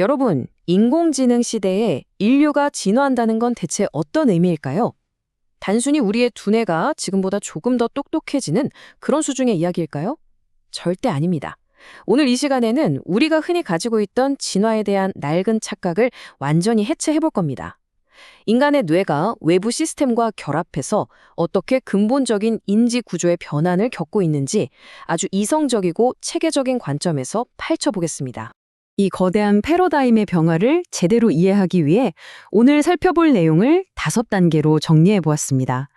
여러분, 인공지능 시대에 인류가 진화한다는 건 대체 어떤 의미일까요? 단순히 우리의 두뇌가 지금보다 조금 더 똑똑해지는 그런 수준의 이야기일까요? 절대 아닙니다. 오늘 이 시간에는 우리가 흔히 가지고 있던 진화에 대한 낡은 착각을 완전히 해체해볼 겁니다. 인간의 뇌가 외부 시스템과 결합해서 어떻게 근본적인 인지 구조의 변환을 겪고 있는지 아주 이성적이고 체계적인 관점에서 파헤쳐보겠습니다. 이 거대한 패러다임의 변화를 제대로 이해하기 위해 오늘 살펴볼 내용을 5단계로 정리해 보았습니다.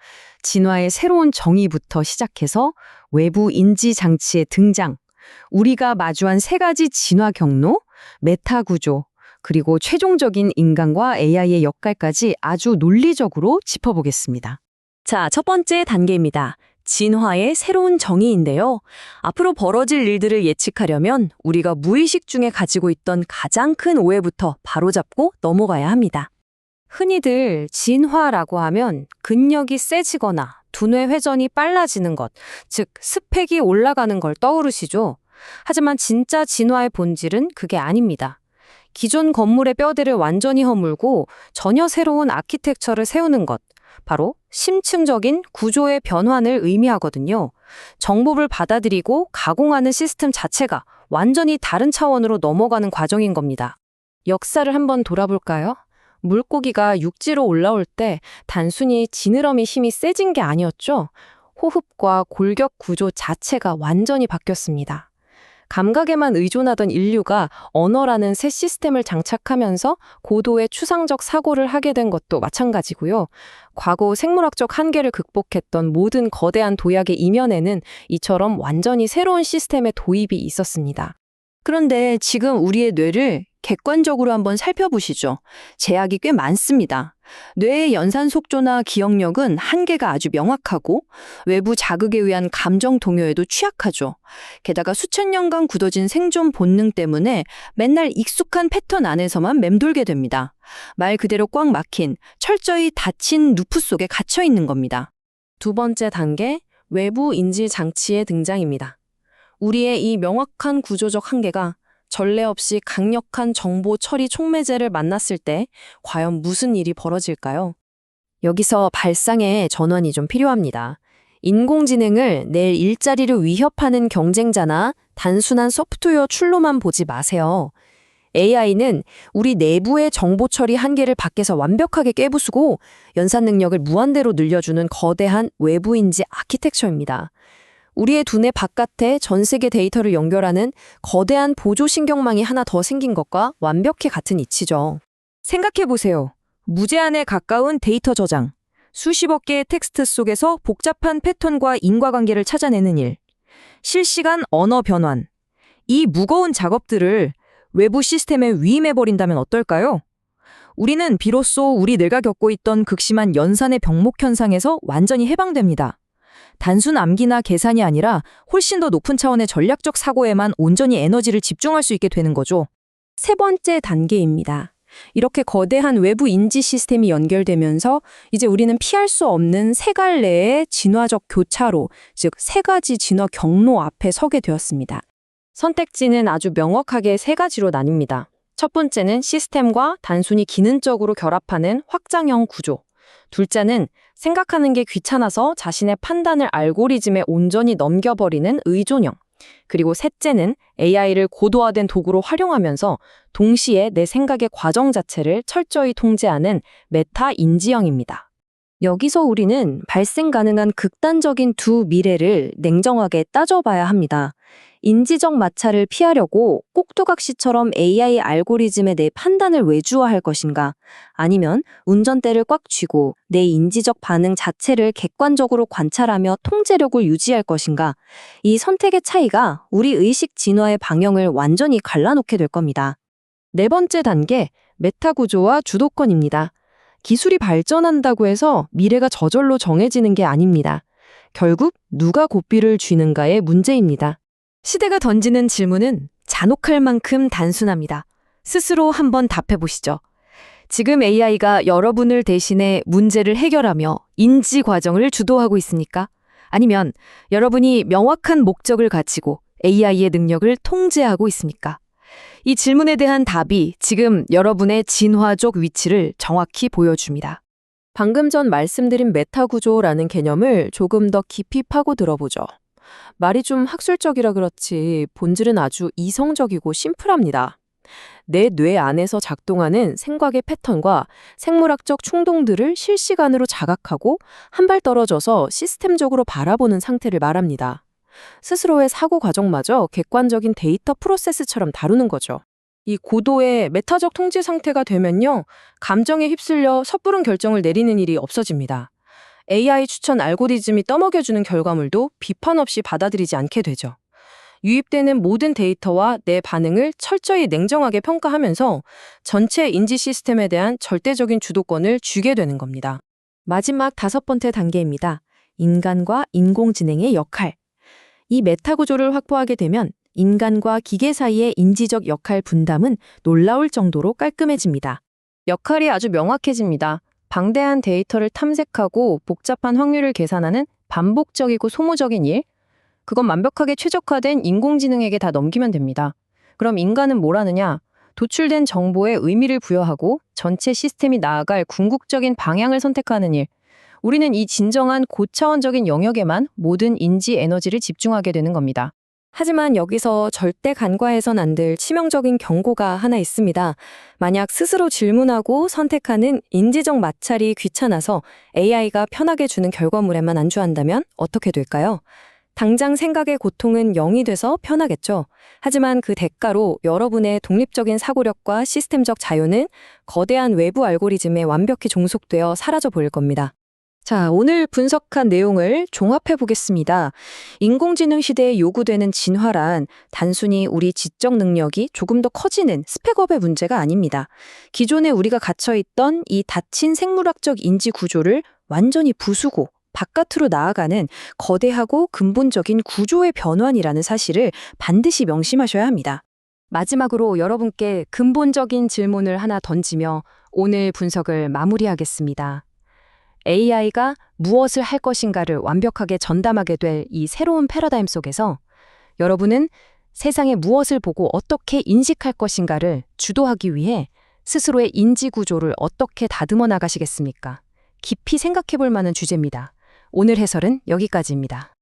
진화의 새로운 정의부터 시작해서 외부 인지 장치의 등장, 우리가 마주한 3가지 진화 경로, 메타 구조, 그리고 최종적인 인간과 AI의 역할까지 아주 논리적으로 짚어보겠습니다. 자, 첫 번째 단계입니다. 진화의 새로운 정의인데요. 앞으로 벌어질 일들을 예측하려면 우리가 무의식 중에 가지고 있던 가장 큰 오해부터 바로잡고 넘어가야 합니다. 흔히들 진화라고 하면 근력이 세지거나 두뇌 회전이 빨라지는 것, 즉 스펙이 올라가는 걸 떠오르시죠? 하지만 진짜 진화의 본질은 그게 아닙니다. 기존 건물의 뼈대를 완전히 허물고 전혀 새로운 아키텍처를 세우는 것, 바로 심층적인 구조의 변환을 의미하거든요. 정보를 받아들이고 가공하는 시스템 자체가 완전히 다른 차원으로 넘어가는 과정인 겁니다. 역사를 한번 돌아볼까요? 물고기가 육지로 올라올 때 단순히 지느러미 힘이 세진 게 아니었죠. 호흡과 골격 구조 자체가 완전히 바뀌었습니다. 감각에만 의존하던 인류가 언어라는 새 시스템을 장착하면서 고도의 추상적 사고를 하게 된 것도 마찬가지고요. 과거 생물학적 한계를 극복했던 모든 거대한 도약의 이면에는 이처럼 완전히 새로운 시스템의 도입이 있었습니다. 그런데 지금 우리의 뇌를 객관적으로 한번 살펴보시죠. 제약이 꽤 많습니다. 뇌의 연산 속도나 기억력은 한계가 아주 명확하고 외부 자극에 의한 감정 동요에도 취약하죠. 게다가 수천 년간 굳어진 생존 본능 때문에 맨날 익숙한 패턴 안에서만 맴돌게 됩니다. 말 그대로 꽉 막힌, 철저히 닫힌 루프 속에 갇혀 있는 겁니다. 두 번째 단계, 외부 인지 장치의 등장입니다. 우리의 이 명확한 구조적 한계가 전례 없이 강력한 정보 처리 촉매제를 만났을 때 과연 무슨 일이 벌어질까요? 여기서 발상의 전환이 좀 필요합니다. 인공지능을 내일 일자리를 위협하는 경쟁자나 단순한 소프트웨어 출로만 보지 마세요. AI는 우리 내부의 정보 처리 한계를 밖에서 완벽하게 깨부수고 연산 능력을 무한대로 늘려주는 거대한 외부 인지 아키텍처입니다. 우리의 두뇌 바깥에 전 세계 데이터를 연결하는 거대한 보조신경망이 하나 더 생긴 것과 완벽히 같은 이치죠. 생각해보세요. 무제한에 가까운 데이터 저장, 수십억 개의 텍스트 속에서 복잡한 패턴과 인과관계를 찾아내는 일, 실시간 언어 변환, 이 무거운 작업들을 외부 시스템에 위임해버린다면 어떨까요? 우리는 비로소 우리 뇌가 겪고 있던 극심한 연산의 병목 현상에서 완전히 해방됩니다. 단순 암기나 계산이 아니라 훨씬 더 높은 차원의 전략적 사고에만 온전히 에너지를 집중할 수 있게 되는 거죠. 세 번째 단계입니다. 이렇게 거대한 외부 인지 시스템이 연결되면서 이제 우리는 피할 수 없는 세 갈래의 진화적 교차로, 즉 3가지 진화 경로 앞에 서게 되었습니다. 선택지는 아주 명확하게 3가지로 나뉩니다. 첫 번째는 시스템과 단순히 기능적으로 결합하는 확장형 구조. 둘째는 생각하는 게 귀찮아서 자신의 판단을 알고리즘에 온전히 넘겨버리는 의존형. 그리고 셋째는 AI를 고도화된 도구로 활용하면서 동시에 내 생각의 과정 자체를 철저히 통제하는 메타 인지형입니다. 여기서 우리는 발생 가능한 극단적인 두 미래를 냉정하게 따져봐야 합니다. 인지적 마찰을 피하려고 꼭두각시처럼 AI 알고리즘에 내 판단을 외주화할 것인가, 아니면 운전대를 꽉 쥐고 내 인지적 반응 자체를 객관적으로 관찰하며 통제력을 유지할 것인가, 이 선택의 차이가 우리 의식 진화의 방향을 완전히 갈라놓게 될 겁니다. 네 번째 단계, 메타 구조와 주도권입니다. 기술이 발전한다고 해서 미래가 저절로 정해지는 게 아닙니다. 결국 누가 고삐를 쥐는가의 문제입니다. 시대가 던지는 질문은 잔혹할 만큼 단순합니다. 스스로 한번 답해보시죠. 지금 AI가 여러분을 대신해 문제를 해결하며 인지 과정을 주도하고 있습니까? 아니면 여러분이 명확한 목적을 가지고 AI의 능력을 통제하고 있습니까? 이 질문에 대한 답이 지금 여러분의 진화적 위치를 정확히 보여줍니다. 방금 전 말씀드린 메타 구조라는 개념을 조금 더 깊이 파고 들어보죠. 말이 좀 학술적이라 그렇지 본질은 아주 이성적이고 심플합니다. 내 뇌 안에서 작동하는 생각의 패턴과 생물학적 충동들을 실시간으로 자각하고 한 발 떨어져서 시스템적으로 바라보는 상태를 말합니다. 스스로의 사고 과정마저 객관적인 데이터 프로세스처럼 다루는 거죠. 이 고도의 메타적 통제 상태가 되면요, 감정에 휩쓸려 섣부른 결정을 내리는 일이 없어집니다. AI 추천 알고리즘이 떠먹여주는 결과물도 비판 없이 받아들이지 않게 되죠. 유입되는 모든 데이터와 내 반응을 철저히 냉정하게 평가하면서 전체 인지 시스템에 대한 절대적인 주도권을 주게 되는 겁니다. 마지막 5번째 단계입니다. 인간과 인공지능의 역할. 이 메타 구조를 확보하게 되면 인간과 기계 사이의 인지적 역할 분담은 놀라울 정도로 깔끔해집니다. 역할이 아주 명확해집니다. 방대한 데이터를 탐색하고 복잡한 확률을 계산하는 반복적이고 소모적인 일, 그건 완벽하게 최적화된 인공지능에게 다 넘기면 됩니다. 그럼 인간은 뭘 하느냐? 도출된 정보에 의미를 부여하고 전체 시스템이 나아갈 궁극적인 방향을 선택하는 일. 우리는 이 진정한 고차원적인 영역에만 모든 인지 에너지를 집중하게 되는 겁니다. 하지만 여기서 절대 간과해선 안 될 치명적인 경고가 하나 있습니다. 만약 스스로 질문하고 선택하는 인지적 마찰이 귀찮아서 AI가 편하게 주는 결과물에만 안주한다면 어떻게 될까요? 당장 생각의 고통은 0이 돼서 편하겠죠. 하지만 그 대가로 여러분의 독립적인 사고력과 시스템적 자유는 거대한 외부 알고리즘에 완벽히 종속되어 사라져 보일 겁니다. 자, 오늘 분석한 내용을 종합해 보겠습니다. 인공지능 시대에 요구되는 진화란 단순히 우리 지적 능력이 조금 더 커지는 스펙업의 문제가 아닙니다. 기존에 우리가 갇혀있던 이 닫힌 생물학적 인지 구조를 완전히 부수고 바깥으로 나아가는 거대하고 근본적인 구조의 변환이라는 사실을 반드시 명심하셔야 합니다. 마지막으로 여러분께 근본적인 질문을 하나 던지며 오늘 분석을 마무리하겠습니다. AI가 무엇을 할 것인가를 완벽하게 전담하게 될 이 새로운 패러다임 속에서 여러분은 세상에 무엇을 보고 어떻게 인식할 것인가를 주도하기 위해 스스로의 인지 구조를 어떻게 다듬어 나가시겠습니까? 깊이 생각해 볼 만한 주제입니다. 오늘 해설은 여기까지입니다.